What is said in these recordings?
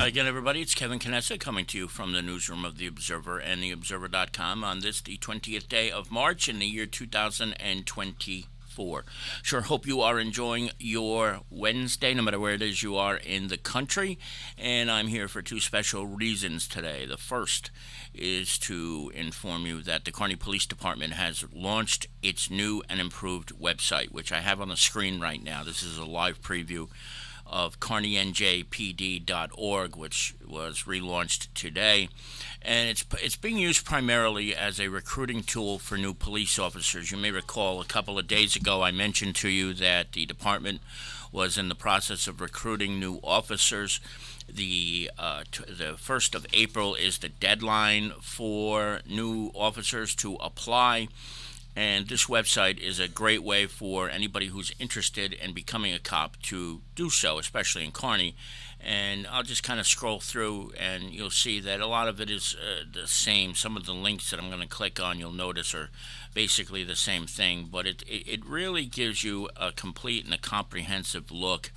Again, everybody, it's Kevin Knessa coming to you from the newsroom of The Observer and TheObserver.com on this, the 20th day of March in the year 2024. Sure hope you are enjoying your Wednesday, no matter where it is you are in the country. And I'm here for two special reasons today. The first is to inform you that the Kearny Police Department has launched its new and improved website, which I have on the screen right now. This is a live preview of kearnynjpd.org, which was relaunched today, and it's being used primarily as a recruiting tool for new police officers. You may recall a couple of days ago I mentioned to you that the department was in the process of recruiting new officers. The 1st of April is the deadline for new officers to apply. And this website is a great way for anybody who's interested in becoming a cop to do so, especially in Kearny. And I'll just kind of scroll through, and you'll see that a lot of it is the same. Some of the links that I'm going to click on, you'll notice, are basically the same thing. But it really gives you a complete and a comprehensive look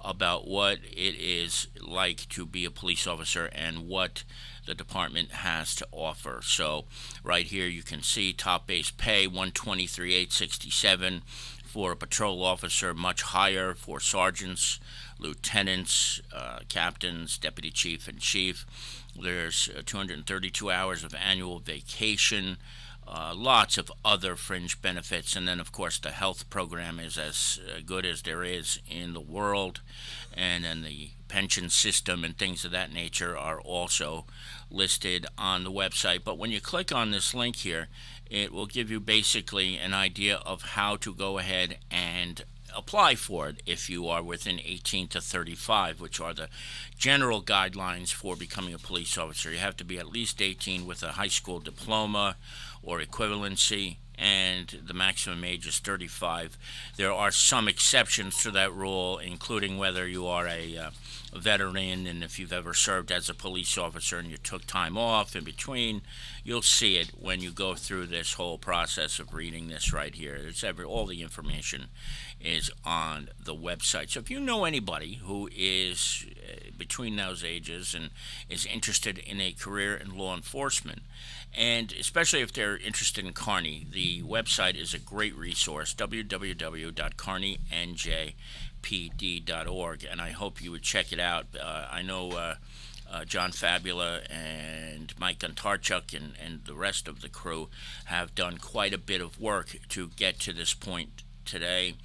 about what it is like to be a police officer and what the department has to offer. So right here you can see top base pay $123,867 for a patrol officer, much higher for sergeants, lieutenants, captains, deputy chief, and chief. There's 232 hours of annual vacation, lots of other fringe benefits, and then of course the health program is as good as there is in the world, and then the pension system and things of that nature are also listed on the website. But when you click on this link here, it will give you basically an idea of how to go ahead and apply for it if you are within 18 to 35, which are the general guidelines for becoming a police officer. You have to be at least 18 with a high school diploma or equivalency, and the maximum age is 35. There are some exceptions to that rule, including whether you are a veteran, and if you've ever served as a police officer and you took time off in between. You'll see it when you go through this whole process of reading this right here. All the information is on the website. So if you know anybody who is between those ages and is interested in a career in law enforcement, and especially if they're interested in Kearny, the website is a great resource, www.kearnynjpd.org, and I hope you would check it out. I know John Fabula and Mike Guntarchuk and the rest of the crew have done quite a bit of work to get to this point today,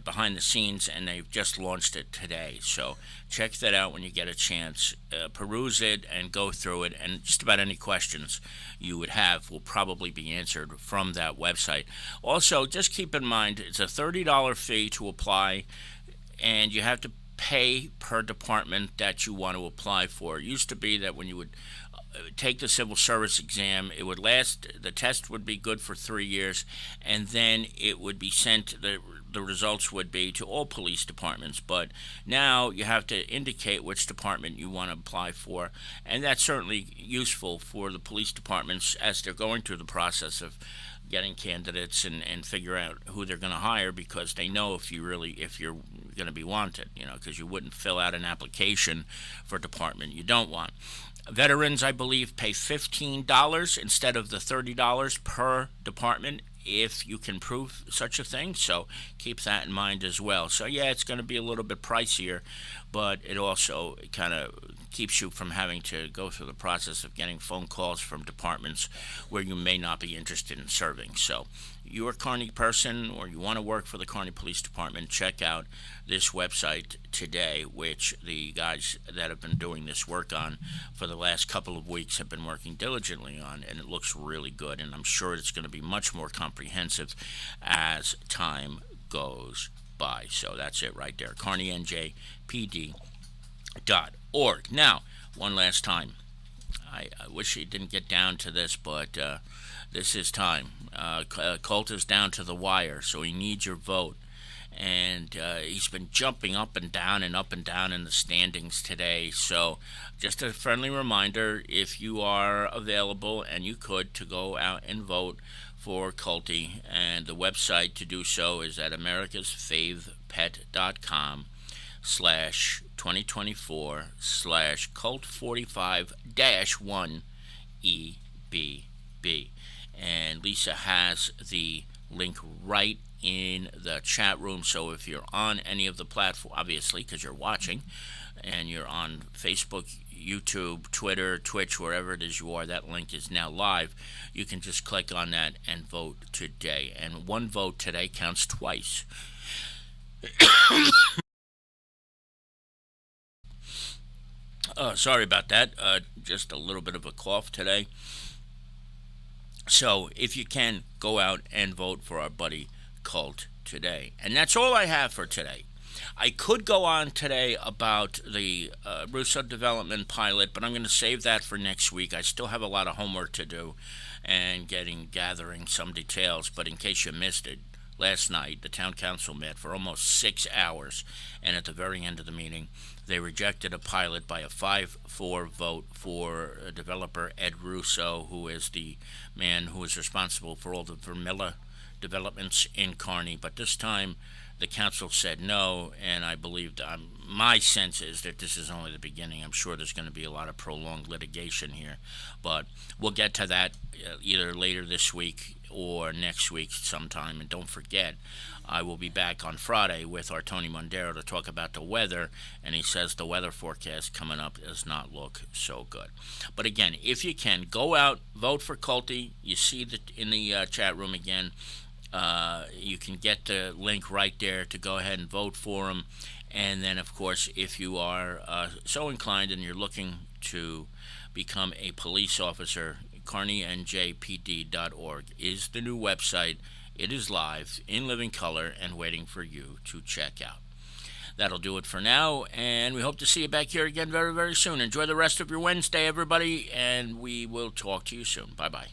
behind the scenes, and they've just launched it today. So check that out when you get a chance. Peruse it and go through it, and just about any questions you would have will probably be answered from that website. Also, just keep in mind, it's a $30 fee to apply, and you have to pay per department that you want to apply for. It used to be that when you would take the civil service exam, it would last, the test would be good for 3 years, and then it would be sent, the results would be to all police departments. But now you have to indicate which department you want to apply for, and that's certainly useful for the police departments as they're going through the process of getting candidates and figure out who they're going to hire, because they know if you're going to be wanted, because you wouldn't fill out an application for a department you don't want. Veterans, I believe, pay $15 instead of the $30 per department if you can prove such a thing, so keep that in mind as well. So yeah, it's going to be a little bit pricier, but it also kind of keeps you from having to go through the process of getting phone calls from departments where you may not be interested in serving. So you're a Kearny person or you want to work for the Kearny Police Department, check out this website today, which the guys that have been doing this work on for the last couple of weeks have been working diligently on, and it looks really good, and I'm sure it's going to be much more comprehensive as time goes by. So that's it right there, kearnynjpd.org. Now, one last time, I wish he didn't get down to this, but this is time. Colt is down to the wire, so he needs your vote. And he's been jumping up and down in the standings today. So just a friendly reminder, if you are available and you could, to go out and vote for Colty. And the website to do so is at americasfavepet.com. 2024 slash Colt45 dash 1 EBB. And Lisa has the link right in the chat room. So if you're on any of the platforms, obviously because you're watching, and you're on Facebook, YouTube, Twitter, Twitch, wherever it is you are, that link is now live. You can just click on that and vote today. And one vote today counts twice. Sorry about that. Just a little bit of a cough today. So if you can, go out and vote for our buddy Colt today. And that's all I have for today. I could go on today about the Russo development pilot, but I'm going to save that for next week. I still have a lot of homework to do and gathering some details. But in case you missed it, last night the town council met for almost 6 hours, and at the very end of the meeting, they rejected a pilot by a 5-4 vote for developer Ed Russo, who is the man who is responsible for all the Vermilla developments in Kearny. But this time the council said no, and I believe my sense is that this is only the beginning. I'm sure there's going to be a lot of prolonged litigation here, but we'll get to that either later this week or next week sometime. And don't forget, I will be back on Friday with our Tony Mondero to talk about the weather, and he says the weather forecast coming up does not look so good. But again, if you can, go out, vote for Colty. You see that in the chat room again. You can get the link right there to go ahead and vote for him. And then, of course, if you are so inclined and you're looking to become a police officer, KearnyNJPD.org is the new website. It is live, in living color, and waiting for you to check out. That'll do it for now, and we hope to see you back here again very, very soon. Enjoy the rest of your Wednesday, everybody, and we will talk to you soon. Bye-bye.